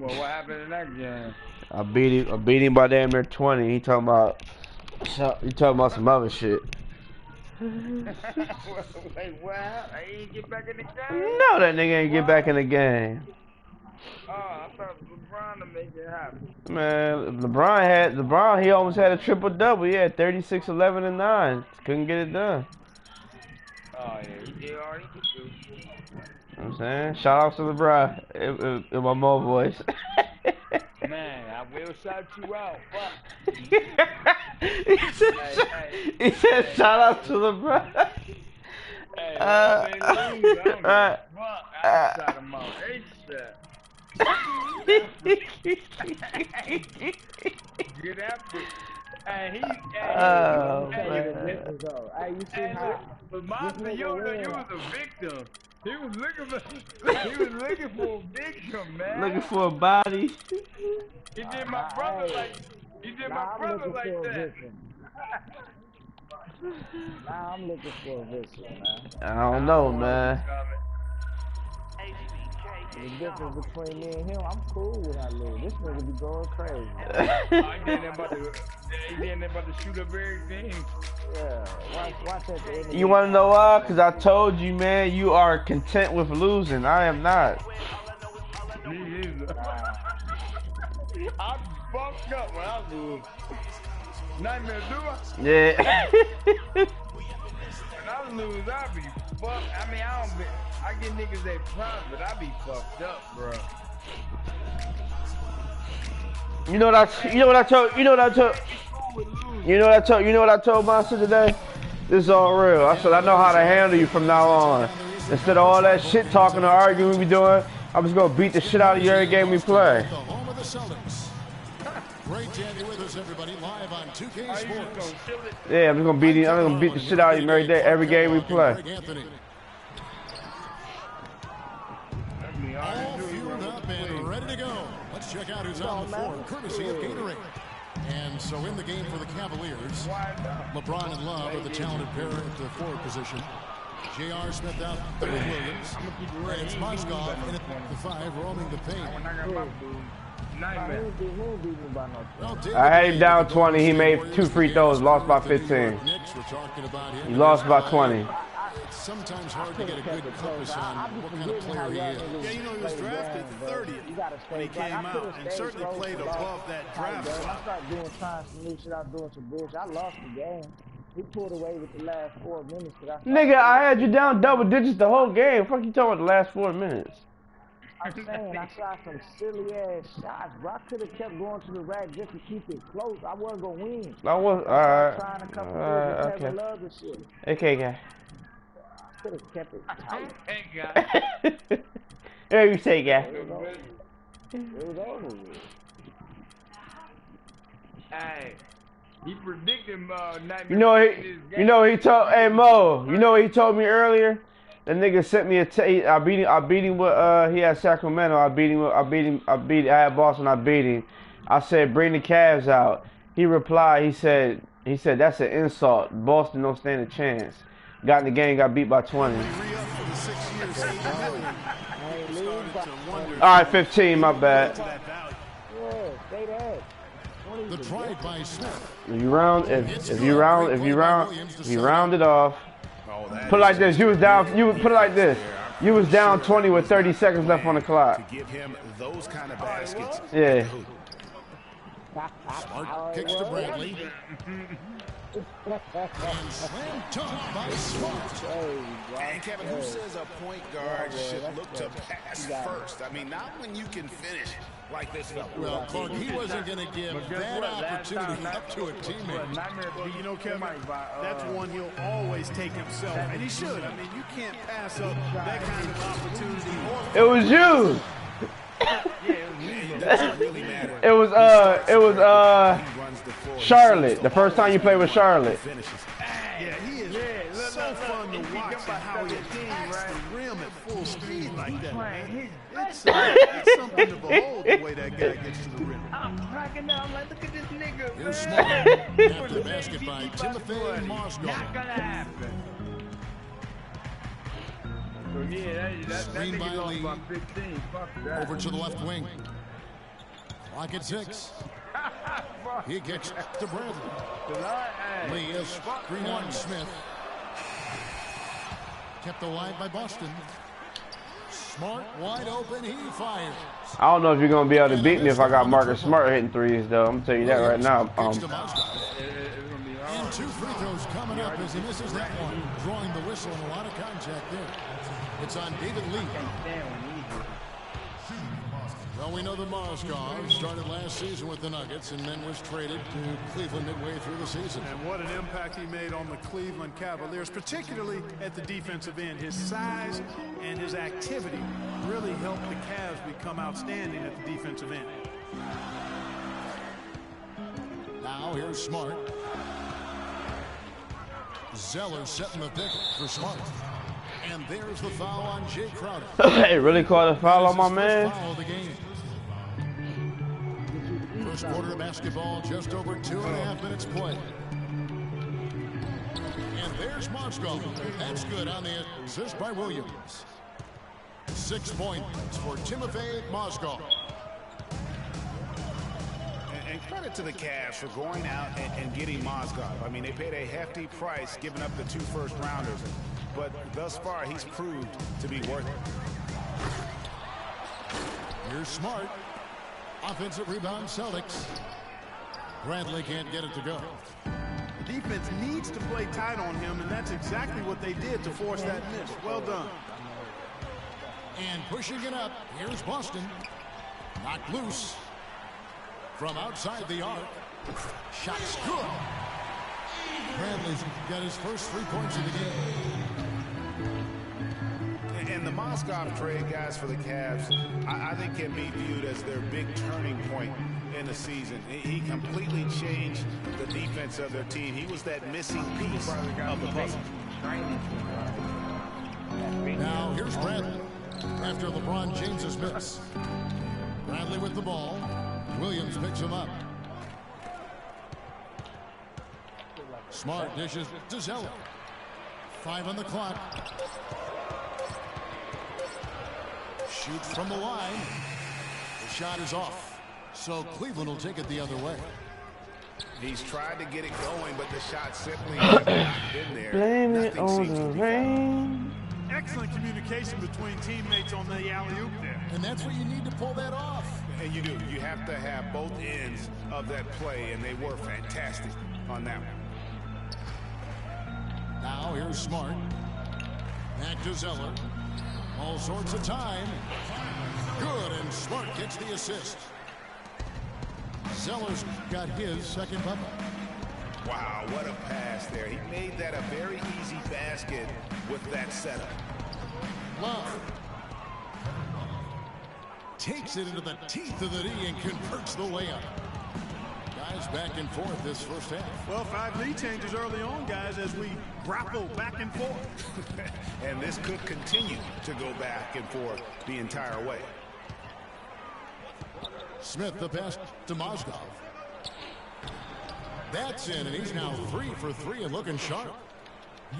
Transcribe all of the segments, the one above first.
Well, what happened in that game? I beat him by damn near 20. He talking about some other shit. Wait, what happened? He didn't get back in the game? No, that nigga ain't get back in the game. Oh, I thought LeBron to make it happen. Man, LeBron, he almost had a triple-double. He had 36, 11, and 9. Couldn't get it done. Oh, yeah, he did all he could do. You know what I'm saying? Shout out to LeBron in my mo voice. Man, I will shout you out. Fuck. He said shout out to LeBron. Hey, they lose, I don't give a fuck. I shout him out. Get after it. And he, you see how? But Monster, you was a victim. He was looking for a victim, man. Looking for a body. He did my brother like that. Now I'm looking for a victim, man. I don't know, man. The difference between me and him, I'm cool when I lose. This nigga be going crazy. He didn't about to shoot up everything. Yeah, watch that. You want to know why? Because I told you, man, you are content with losing. I am not. Me either. I fucked up when I lose. Nightmare, do I? Yeah. When I lose, I be fucked. I mean, I get niggas that props, but I be fucked up, bro. You know what I told Monster today? This is all real. I said I know how to handle you from now on. Instead of all that shit talking or arguing we be doing, I'm just gonna beat the shit out of you every game we play. Great to have you with us, everybody, live on 2K Sports. Yeah, I'm gonna beat the shit out of you every game we play. All fueled up and ready to go. Let's check out who's on the floor, courtesy of Gatorade. And so in the game for the Cavaliers, LeBron and Love are the talented pair at the forward position. J.R. Smith out there with Williams. It's Moskov in at the 5, roaming the paint. I had him down 20. He made 2 free throws, lost by 15. He lost by 20. It's sometimes hard to get a good focus on what kind of player he is. Yeah, you know, he was drafted 30th when he came out and certainly played above that draft I slot. started doing trying some new shit. I was doing some bullshit. I lost the game. He pulled away with the last 4 minutes. Nigga, I had you down double digits the whole game. Fuck you talking about the last 4 minutes? I'm saying I shot some silly ass shots, bro. I could have kept going to the rack just to keep it close. I wasn't gonna win. I was trying to come through with Kevin Love and shit. Okay, guy. Could have kept it tight. Hey, guy. There you say, guy. It was over with. Hey, he predicted Nightmare. You know he told. Hey Mo, you know what he told me earlier? The nigga sent me a tape. I beat him with he had Sacramento. I had Boston. I beat him. I said bring the Cavs out. He replied. He said that's an insult. Boston don't stand a chance. Got in the game. Got beat by 20. All right, 15. My bad. Yeah, stay there. The try by Smith. If you round it off. Put it like this. You was down. You put it like this. You was down 20 with 30 seconds left on the clock. To give him those kind of baskets. Yeah. Smart kicks to Bradley. And slam dunk by Smart. And Kevin, who says a point guard should look to pass first? I mean, not when you can finish like this fella. Well, Clark, he wasn't going to give that opportunity up to a teammate. Well, you know, Kevin, that's one he'll always take himself, and he should. I mean, you can't pass up that kind of opportunity. It was you. It was Charlotte. The first time you played with Charlotte. Yeah, he is so fun to watch how he attacks the rim at full speed like that, man. It's something to behold the way that guy gets to the rim. I'm cracking down. I'm like, look at this nigga, Here's man. Smart. After the basket by Timothy Moskov. Not gonna happen. So yeah, that nigga lost by 15. Fuck that. Over to the left wing. Clock at 6. He gets to Bradley. Lee is screen on Smith. Kept alive by Boston. Smart wide open. He fires. I don't know if you're gonna be able to beat me if I got Marcus Smart hitting threes, though. I'm gonna tell you that right now. And 2 free throws coming up as he misses that one, drawing the whistle and a lot of contact there. It's on David Lee. Well, we know that Mozgov started last season with the Nuggets and then was traded to Cleveland midway through the season. And what an impact he made on the Cleveland Cavaliers, particularly at the defensive end. His size and his activity really helped the Cavs become outstanding at the defensive end. Now here's Smart. Zeller setting the pick for Smart. And there's the foul on Jay Crowder. Hey, really caught a foul on my man? Foul of the game. First quarter of basketball, just over 2.5 minutes play. And there's Mozgov. That's good on the assist by Williams. 6 points for Timofey Mozgov. And credit to the Cavs for going out and getting Mozgov. I mean, they paid a hefty price giving up the 2 first-rounders. But thus far, he's proved to be worth it. Here's Smart. Offensive rebound, Celtics. Bradley can't get it to go. The defense needs to play tight on him, and that's exactly what they did to force that miss. Well done. And pushing it up, here's Boston. Knocked loose. From outside the arc. Shot's good. Bradley's got his first 3 points of the game. And the Mozgov trade, guys, for the Cavs, I think can be viewed as their big turning point in the season. He completely changed the defense of their team. He was that missing piece of the puzzle. Now here's Bradley after LeBron James's miss. Bradley with the ball. Williams picks him up. Smart dishes to Zeller. 5 on the clock. Shoots from the line. The shot is off. So Cleveland will take it the other way. He's tried to get it going, but the shot simply has not been there. Blame it Nothing on seems the to be rain. Excellent communication between teammates on the alley-oop there. And that's what you need to pull that off. And you do. You have to have both ends of that play, and they were fantastic on that one. Now here's Smart. Back to Zeller. All sorts of time. Good, and Smart gets the assist. Zeller's got his second bucket. Wow, what a pass there. He made that a very easy basket with that setup. Love takes it into the teeth of the knee and converts the layup. Guys back and forth this first half. Well, 5 lead changes early on, guys, as we grapple back and forth. And this could continue to go back and forth the entire way. Smith the pass to Mozgov. That's in, and he's now 3 for 3 and looking sharp.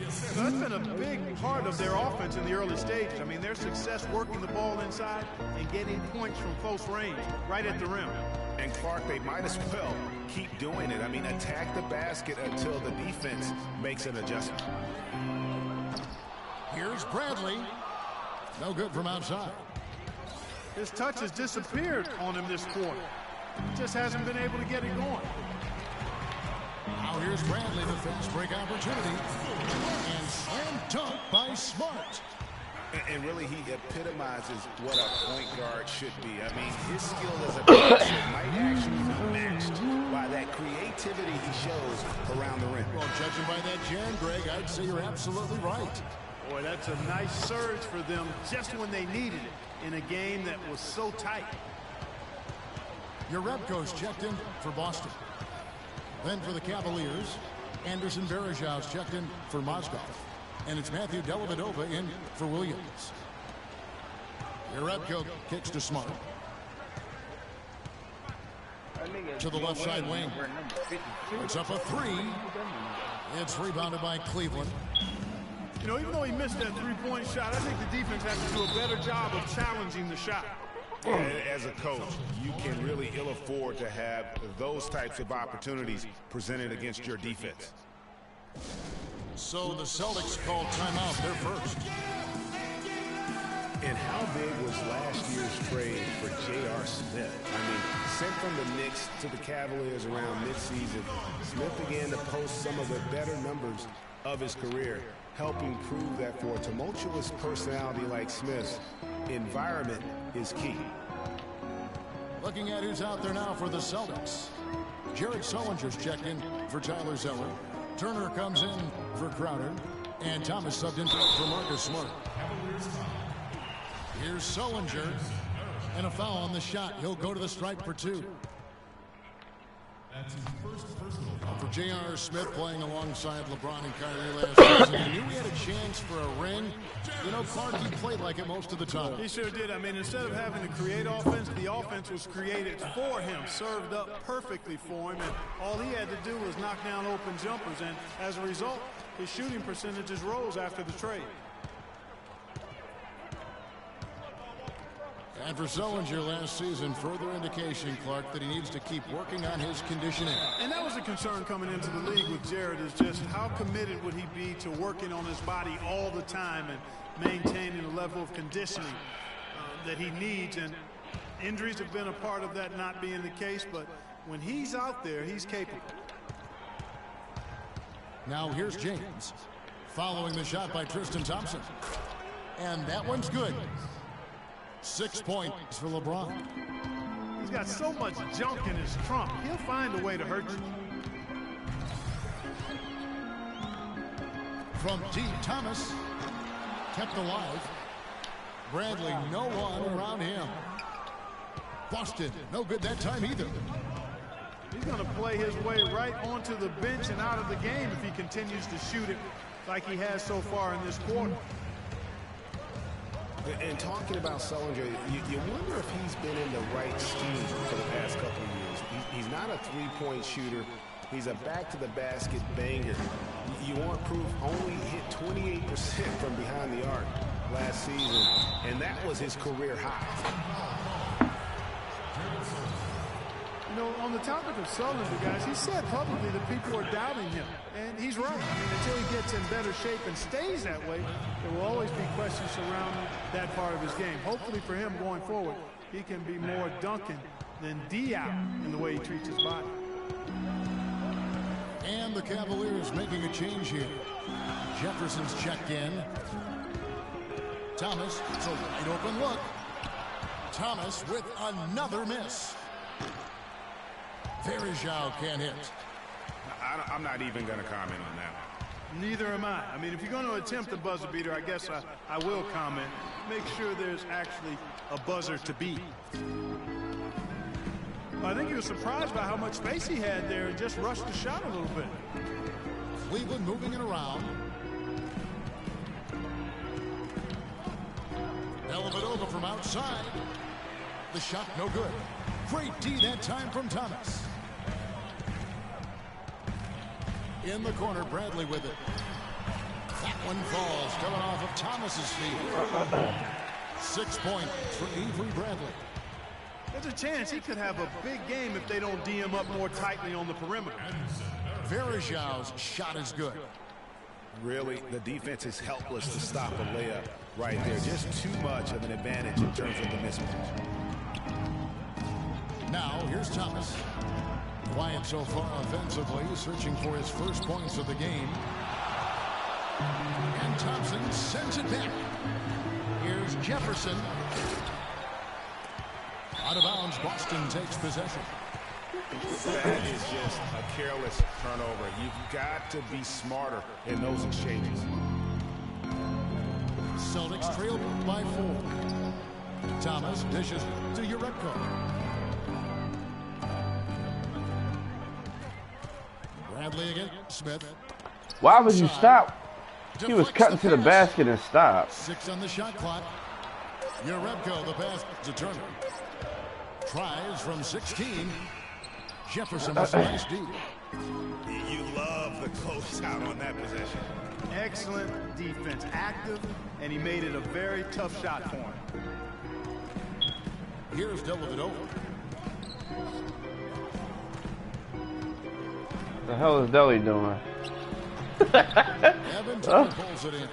So that's been a big part of their offense in the early stages. I mean, their success working the ball inside and getting points from close range, right at the rim. And Clark, they might as well keep doing it. I mean, attack the basket until the defense makes an adjustment. Here's Bradley. No good from outside. His touch has disappeared on him this quarter. He just hasn't been able to get it going. Now here's Bradley, the fast break opportunity. And slam dunk by Smart. And really, he epitomizes what a point guard should be. I mean, his skill as a passer might actually be matched by that creativity he shows around the rim. Well, judging by that jam, Greg, I'd say you're absolutely right. Boy, that's a nice surge for them just when they needed it in a game that was so tight. Your rep coach checked in for Boston. Then for the Cavaliers, Anderson Varejau's checked in for Mozgov. And it's Matthew Dellavedova in for Williams. Your rep coach kicks to Smart. To the left side wing. It's up a 3. It's rebounded by Cleveland. You know, even though he missed that 3-point shot, I think the defense has to do a better job of challenging the shot. And as a coach, you can really ill afford to have those types of opportunities presented against your defense. So the Celtics called timeout. They're first. And how big was last year's trade for J.R. Smith? I mean, sent from the Knicks to the Cavaliers around midseason, Smith began to post some of the better numbers of his career, helping prove that for a tumultuous personality like Smith's, environment is key. Looking at who's out there now for the Celtics. Jared Sullinger's checked in for Tyler Zeller. Turner comes in for Crowder. And Thomas subbed in for Marcus Smart. Here's Sullinger. And a foul on the shot. He'll go to the stripe for 2. That's his first personal foul. For J.R. Smith playing alongside LeBron and Kyrie last season, he knew he had a chance for a ring. You know, Clark, he played like it most of the time. He sure did. I mean, instead of having to create offense, the offense was created for him, served up perfectly for him, and all he had to do was knock down open jumpers, and as a result, his shooting percentages rose after the trade. And for Sullinger last season, further indication, Clark, that he needs to keep working on his conditioning. And that was a concern coming into the league with Jared, is just how committed would he be to working on his body all the time and maintaining the level of conditioning that he needs. And injuries have been a part of that not being the case, but when he's out there, he's capable. Now here's James following the shot by Tristan Thompson. And that one's good. 6 points for LeBron. He's got so much junk in his trunk. He'll find a way to hurt you. From T. Thomas, kept alive. Bradley, no one around him. Boston, no good that time either. He's going to play his way right onto the bench and out of the game if he continues to shoot it like he has so far in this quarter. And talking about Sullinger, you wonder if he's been in the right scheme for the past couple of years. He's not a three-point shooter. He's a back-to-the-basket banger. You want proof, only hit 28% from behind the arc last season, and that was his career high. You know, on the topic of Sullinger, guys, he said publicly that people are doubting him. And he's right. I mean, until he gets in better shape and stays that way, there will always be questions surrounding that part of his game. Hopefully for him going forward, he can be more Duncan than Diop in the way he treats his body. And the Cavaliers making a change here. Jefferson's checked in. Thomas, it's a wide open look. Thomas with another miss. Verjao can't hit. I'm not even going to comment on that. Neither am I. I mean, if you're going to attempt a buzzer beater, I guess I will comment. Make sure there's actually a buzzer to beat. I think he was surprised by how much space he had there and just rushed the shot a little bit. Cleveland moving it around. Dellavedova from outside. The shot no good. Great D that time from Thomas. In the corner, Bradley with it. That one falls, coming off of Thomas's feet. 6 points for Avery Bradley. There's a chance he could have a big game if they don't D him up more tightly on the perimeter. Verjao's shot is good. Really, the defense is helpless to stop a layup right there. Just too much of an advantage in terms of the mismatch. Now, here's Thomas. Quiet so far offensively, searching for his first points of the game. And Thompson sends it back. Here's Jefferson. Out of bounds, Boston takes possession. That is just a careless turnover. You've got to be smarter in those exchanges. Celtics trail by 4. Thomas dishes to Urebko. Bradley again. Smith. Why would you stop? He was cutting to the basket and stopped. 6 on the shot clock. Urebko, the pass to Turner. Tries from 16. Jefferson with a nice D. You love the closeout on that possession. Excellent defense, active, and he made it a very tough shot for him. Here's Dellavedova. The hell is Deli doing? Evan pulls it in.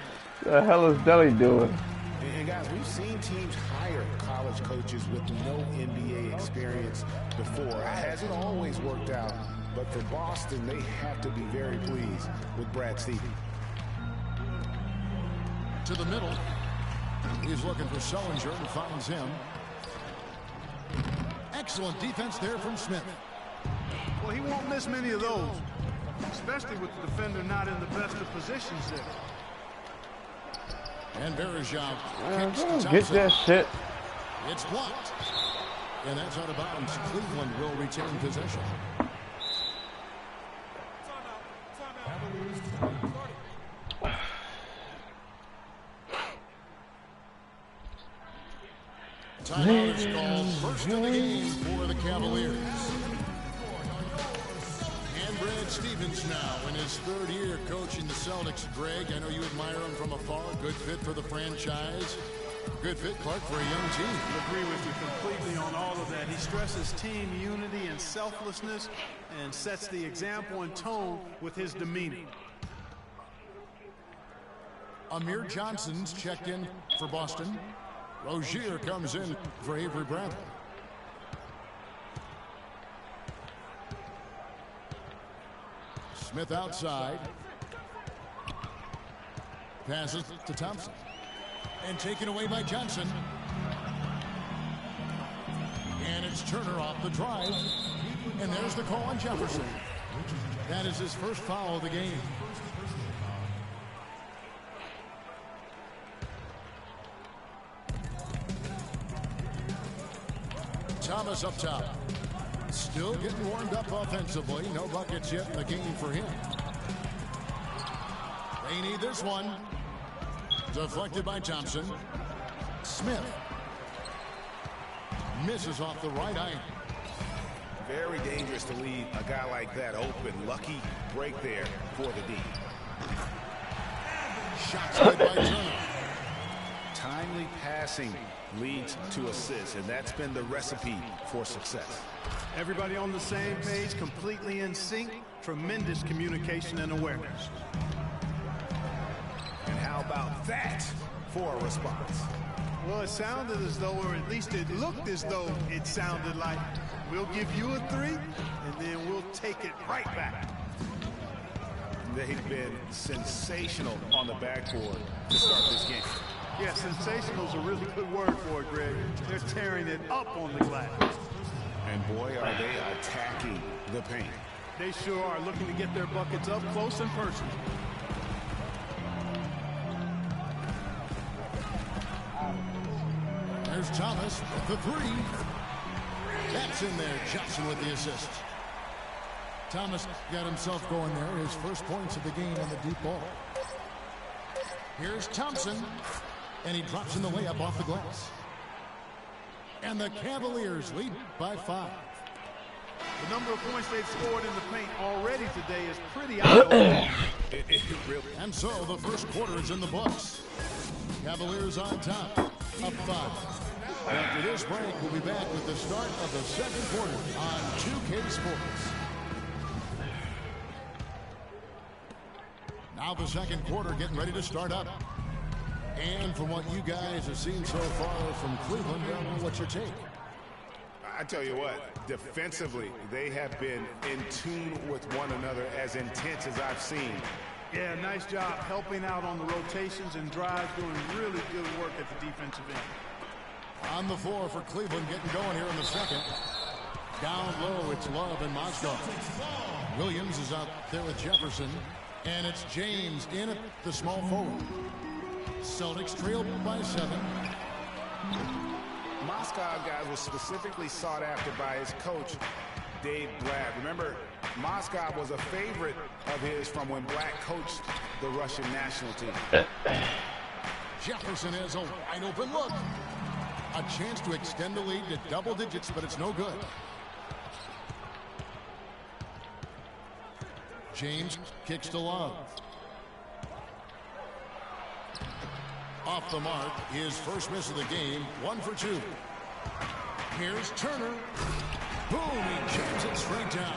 The hell is Deli doing? And guys, we've seen teams hire college coaches with no NBA experience before. It hasn't always worked out, but for Boston, they have to be very pleased with Brad Stevens. To the middle. He's looking for Sullinger and finds him. Excellent defense there from Smith. Well, he won't miss many of those, especially with the defender not in the best of positions there. And Bergeron kicks to Thompson. Get that shit. It's blocked. And that's out of bounds. Cleveland will retain possession. Timeout is called. First in the game for the Cavaliers. And Brad Stevens now in his third year coaching the Celtics. Greg, I know you admire him from afar. Good fit for the franchise. Good fit, Clark, for a young team. I agree with you completely on all of that. He stresses team unity and selflessness and sets the example and tone with his demeanor. Amir Johnson's checked in for Boston. Rozier comes in for Avery Bradley. Smith outside. Passes to Thompson. And taken away by Johnson. And it's Turner off the drive. And there's the call on Jefferson. That is his first foul of the game. Thomas up top. Still getting warmed up offensively. No buckets yet in the game for him. They need this one. Deflected by Thompson. Smith. Misses off the right eye. Very dangerous to leave a guy like that open. Lucky break there for the D. Shots good by Turner. Timely passing leads to assists, and that's been the recipe for success. Everybody on the same page, completely in sync. Tremendous communication and awareness. And how about that for a response? Well, it sounded as though, or at least it looked as though it sounded like, we'll give you a three, and then we'll take it right back. They've been sensational on the backboard to start this game. Yeah, sensational is a really good word for it, Greg. They're tearing it up on the glass. And boy, are they attacking the paint. They sure are, looking to get their buckets up close and personal. There's Thomas with the three. That's in there. Johnson with the assist. Thomas got himself going there. His first points of the game on the deep ball. Here's Thompson. And he drops in the layup off the glass. And the Cavaliers lead by 5. The number of points they've scored in the paint already today is pretty eye-opening. And so the first quarter is in the books. Cavaliers on top, up 5. After this break, we'll be back with the start of the second quarter on 2K Sports. Now the second quarter getting ready to start up. And from what you guys have seen so far from Cleveland, what's your take? I tell you what, defensively, they have been in tune with one another as intense as I've seen. Yeah, nice job helping out on the rotations and drives, doing really good work at the defensive end. On the floor for Cleveland, getting going here in the second. Down low, it's Love and Moscow. Williams is out there with Jefferson. And it's James in at the small forward. Celtics trail by 7. Moscow, guys, was specifically sought after by his coach, Dave Blatt. Remember, Moscow was a favorite of his from when Blatt coached the Russian national team. Jefferson has a wide open look. A chance to extend the lead to double digits, but it's no good. James kicks to Love. Off the mark, his first miss of the game, 1 for 2. Here's Turner. Boom, he jams it straight down.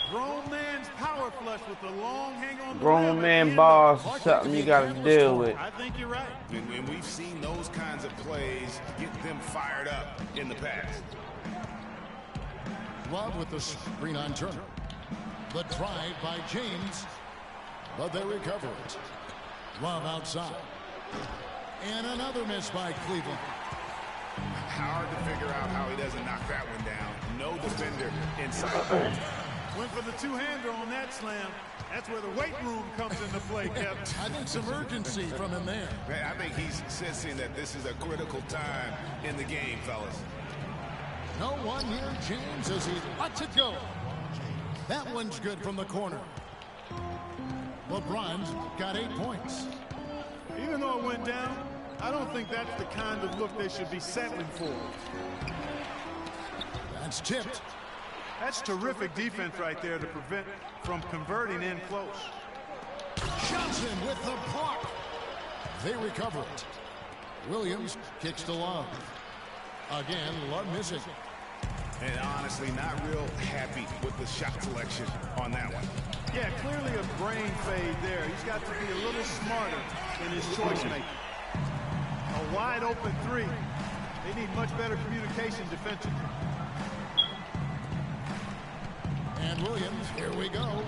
Grown man's power flush with the long hang on the Grown man balls is something you gotta deal with. I think you're right. And we've seen those kinds of plays get them fired up in the past. Love with the screen on Turner. The drive by James, but they recover it. Love outside. And another miss by Cleveland. Hard to figure out how he doesn't knock that one down. No defender inside. Went for the two-hander on that slam. That's where the weight room comes into play, Kevin. I think some urgency from him there. I think he's sensing that this is a critical time in the game, fellas. No one near James as he lets it go. That one's good from the corner. LeBron's got 8 points. Even though it went down, I don't think that's the kind of look they should be settling for. That's tipped. That's terrific defense right there to prevent from converting in close. Johnson with the block. They recover it. Williams kicks to Love. Again, Love missing. And honestly, not real happy with the shot selection on that one. Yeah, clearly a brain fade there. He's got to be a little smarter in his choice making. A wide open three. They need much better communication defensively. And Williams, here we go.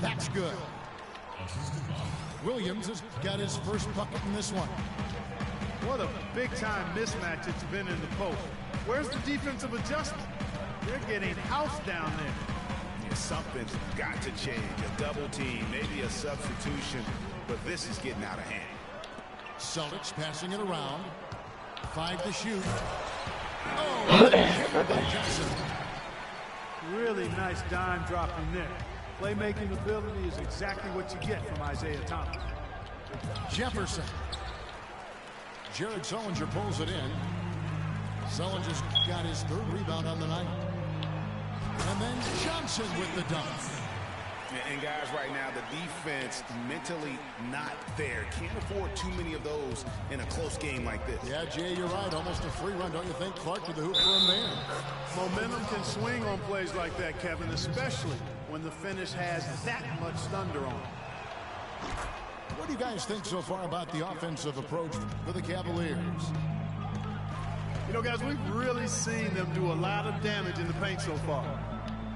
That's good. Williams has got his first bucket in this one. What a big-time mismatch it's been in the post. Where's the defensive adjustment? They're getting housed down there. Yeah, something's got to change. A double team, maybe a substitution, but this is getting out of hand. Celtics passing it around. 5 to shoot. Oh, Johnson. Really nice dime drop in there. Playmaking ability is exactly what you get from Isaiah Thomas. Jefferson. Jared Sullinger pulls it in. Sullinger's got his 3rd rebound on the night. And then Johnson with the dunk. And guys, right now, the defense mentally not there. Can't afford too many of those in a close game like this. Yeah, Jay, you're right. Almost a free run, don't you think? Clark with the hoop for him there. Momentum can swing on plays like that, Kevin, especially when the finish has that much thunder on it. What do you guys think so far about the offensive approach for the Cavaliers? You know, guys, we've really seen them do a lot of damage in the paint so far.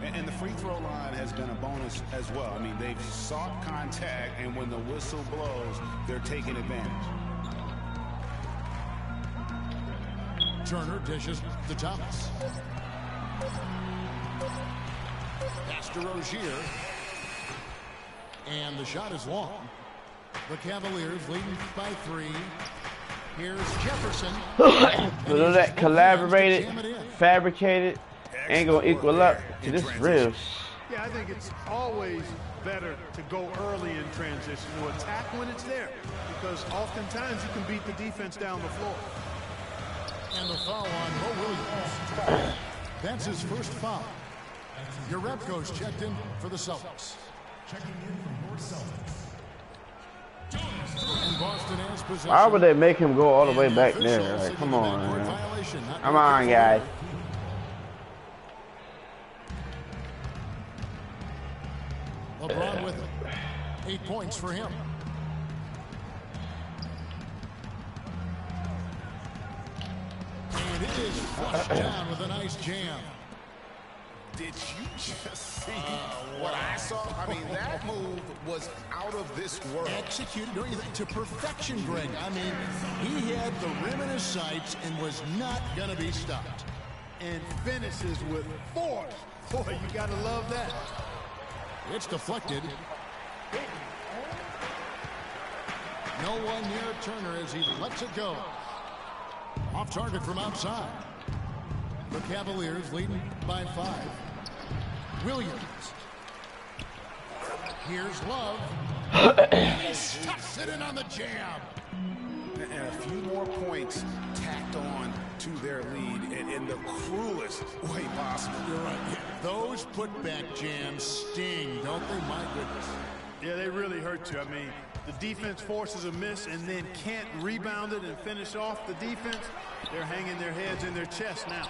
And the free throw line has been a bonus as well. I mean, they've sought contact, and when the whistle blows, they're taking advantage. Turner dishes to Thomas. Pass to Rozier. And the shot is long. The Cavaliers leading by 3. Here's Jefferson. So that collaborated, fabricated, ain't gonna equal up to this real. Yeah, I think it's always better to go early in transition, to attack when it's there, because oftentimes you can beat the defense down the floor. And the foul on Mo Williams. That's his first foul. Your rep coach checked in for the Celtics. Checking in for more Celtics. And Boston has possession. Why would they make him go all the way back there? Like, come on, man. Come on, guys. LeBron with it. 8 points for him. And it is flushed down with a nice jam. Did you just see what I saw? I mean, that move was out of this world. Executed, don't you think, to perfection, Greg. I mean, he had the rim in his sights and was not going to be stopped. And finishes with force. Boy, you got to love that. It's deflected. No one near Turner as he lets it go. Off target from outside. The Cavaliers leading by 5. Williams. Here's Love. He stuffs it in on the jam. And a few more points tacked on to their lead in the cruelest way possible. You're right. Those putback jams sting, don't they? My goodness. Yeah, they really hurt you. I mean, the defense forces a miss and then can't rebound it and finish off the defense, they're hanging their heads in their chest now.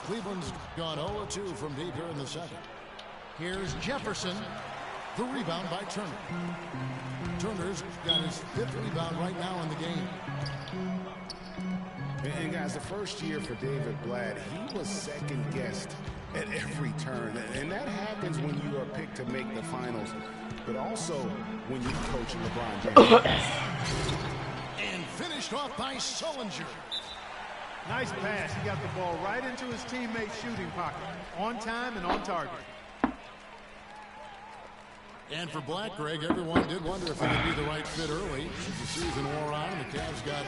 Cleveland's gone 0-2 from deep here in the second. Here's Jefferson. The rebound by Turner. Turner's got his 5th rebound right now in the game. And guys, the first year for David Blatt, he was second-guessed at every turn. And that happens when you are picked to make the finals, but also when you coach LeBron James. And finished off by Sullinger. Nice pass. He got the ball right into his teammate's shooting pocket. On time and on target. And for Black, Greg, everyone did wonder if he would be the right fit early. As the season wore on and the Cavs got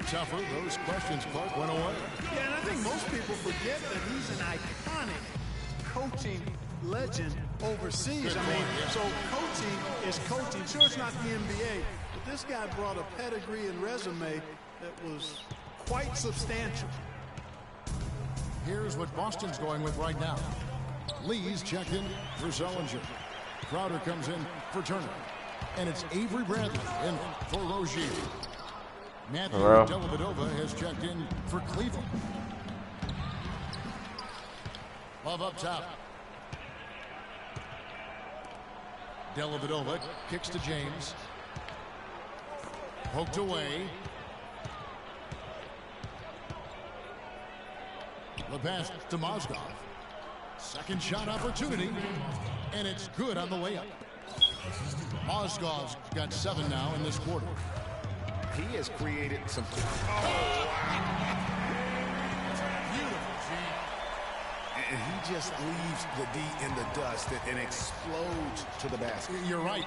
tougher, those questions, Clark, went away. Yeah, and I think most people forget that he's an iconic coaching legend overseas. I mean, so coaching is coaching. Sure, it's not the NBA, but this guy brought a pedigree and resume that was quite substantial. Here's what Boston's going with right now. Lee's checked in for Sullinger. Crowder comes in for Turner. And it's Avery Bradley in for Rozier. Matthew Dellavedova has checked in for Cleveland. Love up top. Dellavedova kicks to James. Poked away. The pass to Mozgov. Second shot opportunity. And it's good on the layup. Mozgov's got 7 now in this quarter. He has created some... And he just leaves the D in the dust and explodes to the basket. You're right.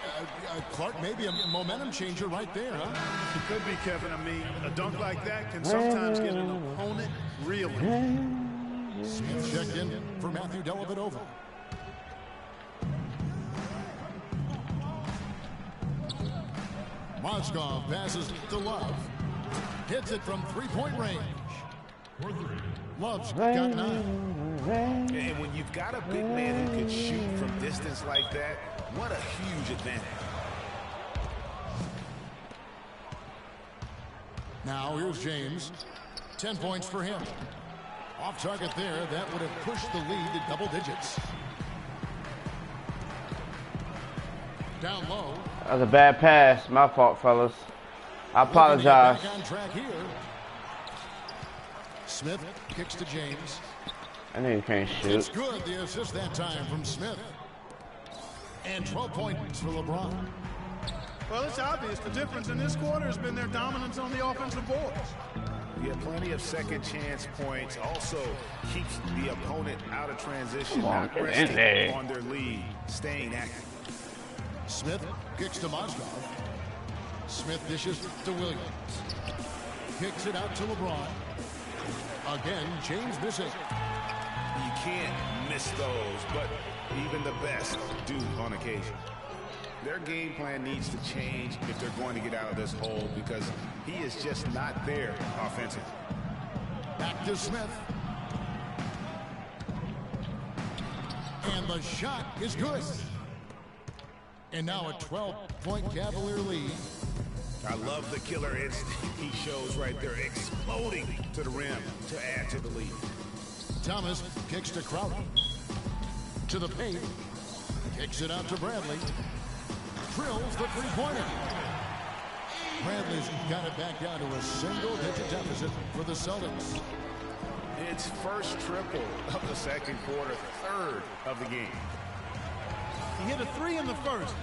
Clark, maybe a momentum changer right there, huh? It could be, Kevin. I mean, a dunk like that can sometimes get an opponent reeling. Smith checked in for Matthew Dellavedova. Mozgov passes to Love. Hits it from three-point range. Love's got 9. And when you've got a big man who can shoot from distance like that, what a huge advantage. Now here's James. 10 points for him. Off target there. That would have pushed the lead to double digits. Down low. That was a bad pass. My fault, fellas. I apologize. Back on track here. Smith kicks to James. I know you can't shoot. It's good. The assist that time from Smith. And 12 points for LeBron. Well, it's obvious. The difference in this quarter has been their dominance on the offensive boards. You have plenty of second chance points. Also keeps the opponent out of transition. Not resting on their lead. Staying active. Smith kicks to Mozgov. Smith dishes to Williams. Kicks it out to LeBron. Again, James missing. You can't miss those, but even the best do on occasion. Their game plan needs to change if they're going to get out of this hole because he is just not there offensively. Back to Smith. And the shot is good. And now a 12-point Cavalier lead. I love the killer instinct he shows right there, exploding to the rim to add to the lead. Thomas kicks to Crowder. To the paint. Kicks it out to Bradley. Drills the three-pointer. Bradley's got it back down to a single-digit deficit for the Celtics. It's first triple of the second quarter, third of the game. He hit a 3 in the first,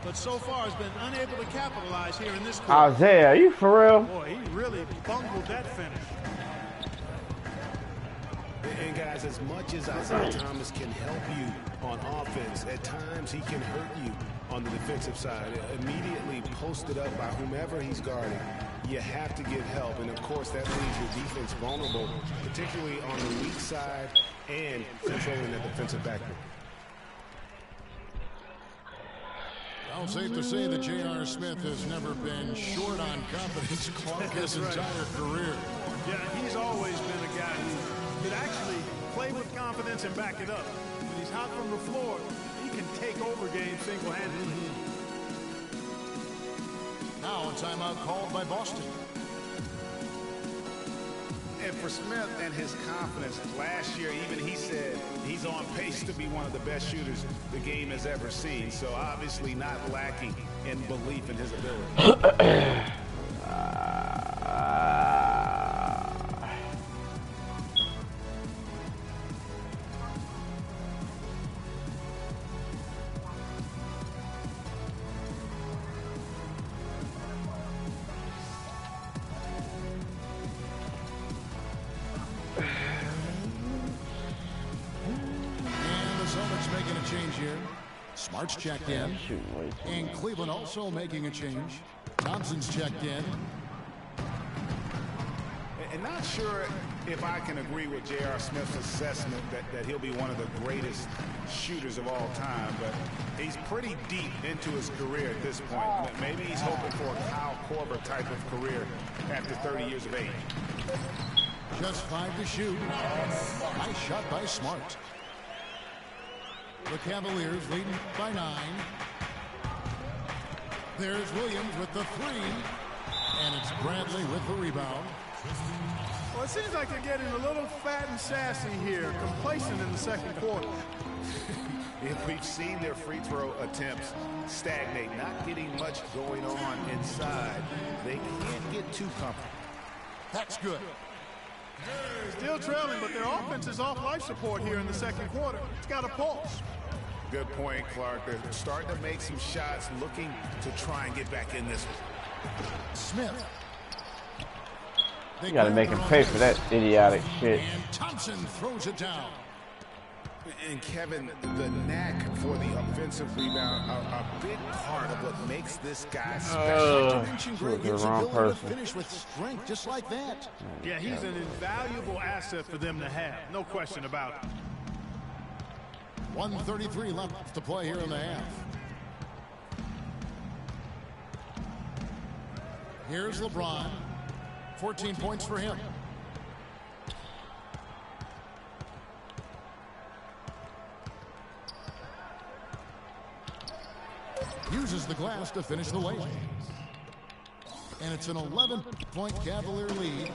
but so far has been unable to capitalize here in this quarter. Isaiah, are you for real? Boy, he really bungled that finish. And guys, as much as Isaiah Thomas can help you on offense, at times he can hurt you on the defensive side. Immediately posted up by whomever he's guarding, you have to give help. And of course, that leaves your defense vulnerable, particularly on the weak side and controlling that defensive backboard. Well, safe to say that J.R. Smith has never been short on confidence Clark his entire career. Yeah, he's always been a guy who could actually play with confidence and back it up. When he's hot from the floor, he can take over games single-handedly. Now a timeout called by Boston. And for Smith and his confidence, last year even he said he's on pace to be one of the best shooters the game has ever seen. So obviously not lacking in belief in his ability. Smart's checked in, and Cleveland also making a change. Thompson's checked in. And not sure if I can agree with J.R. Smith's assessment that he'll be one of the greatest shooters of all time, but he's pretty deep into his career at this point. Maybe he's hoping for a Kyle Korver type of career after 30 years of age. Just 5 to shoot. Nice shot by Smart. The Cavaliers leading by 9. There's Williams with the 3. And it's Bradley with the rebound. Well, it seems like they're getting a little fat and sassy here, complacent in the second quarter. If we've seen their free throw attempts stagnate, not getting much going on inside, they can't get too comfortable. That's good. Still trailing, but their offense is off life support here in the second quarter. It's got a pulse. Good point, Clark. They're starting to make some shots, looking to try and get back in this one. Smith. You gotta make him pay for that idiotic shit. And Thompson throws it down. And Kevin, the knack for the offensive rebound are a big part of what makes this guy special. The wrong person. Finish with strength just like that. Yeah, he's an invaluable asset for them to have. No question about it. 1:33 left to play here in the half. Here's LeBron. 14 points for him. Uses the glass to finish the lane. And it's an 11-point Cavalier lead.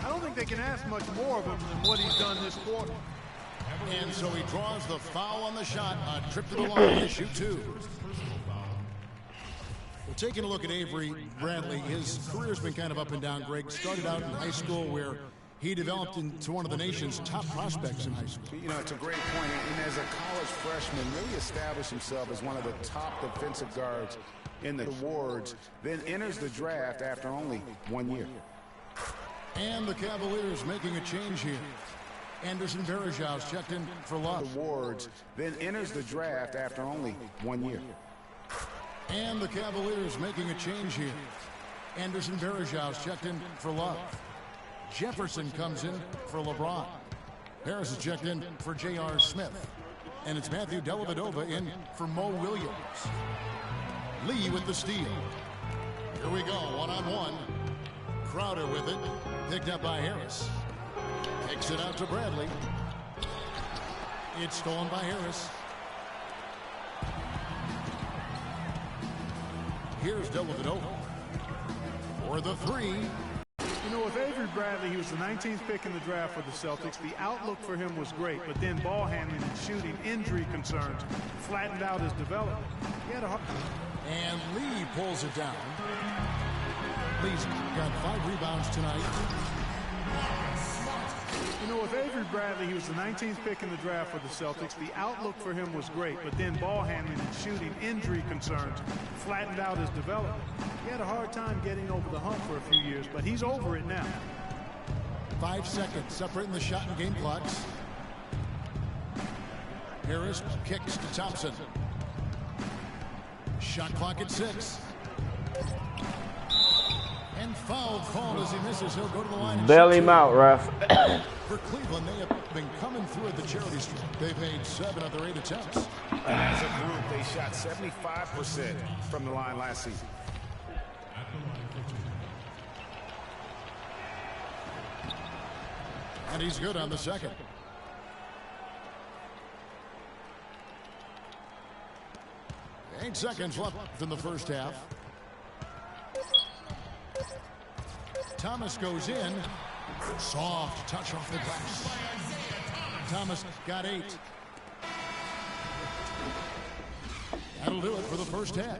I don't think they can ask much more of him than what he's done this quarter. And so he draws the foul on the shot. A trip to the line to shoot 2. Well, taking a look at Avery Bradley, his career's been kind of up and down, Greg. Started out in high school where he developed into one of the nation's top prospects in high school. You know, it's a great point. And as a college freshman, really established himself as one of the top defensive guards in the awards, then enters the draft after only 1 year. And the Cavaliers making a change here. Anderson Varejão's checked in for Love. Awards, then enters the draft after only 1 year. And the Cavaliers making a change here. Anderson Varejão's checked in for Love. Jefferson comes in for LeBron. Harris is checked in for J.R. Smith. And it's Matthew Dellavedova in for Mo Williams. Lee with the steal. Here we go, one-on-one. Crowder with it. Picked up by Harris. Takes it out to Bradley. It's stolen by Harris. Here's Dellavedova for the 3. You know, with Avery Bradley, he was the 19th pick in the draft for the Celtics. The outlook for him was great, but then ball handling and shooting injury concerns flattened out his development. He had a hard... And Lee pulls it down. Lee's got 5 rebounds tonight. You know, with Avery Bradley, he was the 19th pick in the draft for the Celtics. The outlook for him was great, but then ball handling and shooting injury concerns flattened out his development. He had a hard time getting over the hump for a few years, but he's over it now. 5 seconds separating the shot and game clocks. Harris kicks to Thompson. Shot clock at 6. And foul called as he misses. He'll go to the line. Bail him out, ref. For Cleveland, they have been coming through at the charity strip. They've made 7 of their 8 attempts. As a group, they shot 75% from the line last season. And he's good on the second. Eight seconds left in the first half. Thomas goes in. Soft touch off the glass. Thomas got 8. That'll do it for the first half.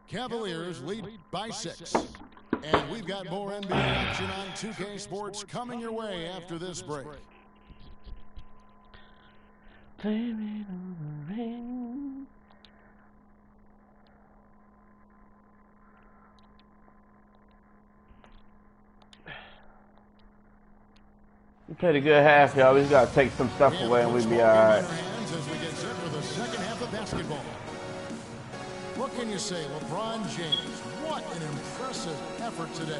Cavaliers lead by 6. And we've got more NBA action on 2K Sports coming your way after this break. Blame it on the rain. We played a good half, y'all. We just gotta take some stuff away and we'll be alright. As we get set for the second half of basketball. What can you say, LeBron James? What an impressive effort today.